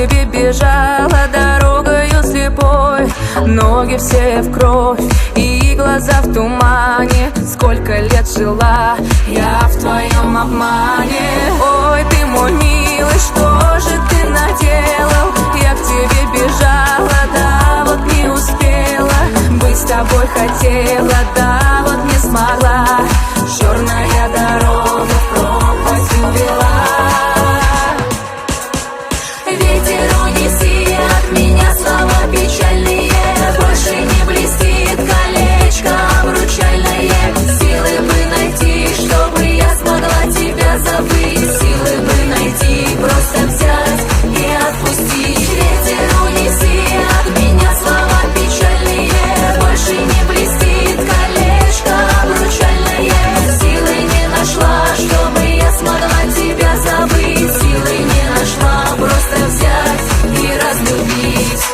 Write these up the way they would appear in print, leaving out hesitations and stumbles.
тебе бежала дорогою слепой. Ноги все в кровь и глаза в тумане. Сколько лет жила я в твоем обмане. Ой, ты мой милый, что же ты наделал? Я к тебе бежала, да вот не успела. Быть с тобой хотела, да вот не смогла. Черная дорога в пропасть увела. Ветер, унеси от меня слова печальные. Больше не блестит колечко обручальное. Силы бы найти, чтобы я смогла тебя забыть. Силы бы найти, просто взять и отпустить. Ветер, унеси от меня слова печальные. Больше не блестит колечко обручальное. Силы не нашла, чтобы я смогла тебя забыть. Силы не нашла, просто взять и разлюбить.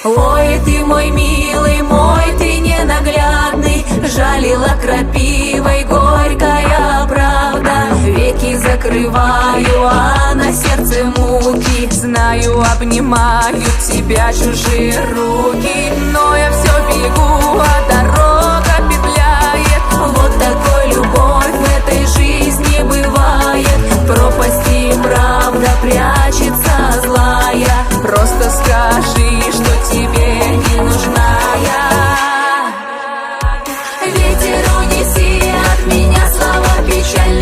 Ой, ты мой милый, мой ты ненаглядный. Жалила крапивой горькая правда. Веки закрываю, а на сердце муки. Знаю, обнимают тебя чужие руки. Но я все бегу, а дорога петляет. Вот такой любовь в этой жизни бывает. Пропасти правда прячется злая. Просто скажи, что тебе не нужна я. Ветер, унеси от меня слова печальные.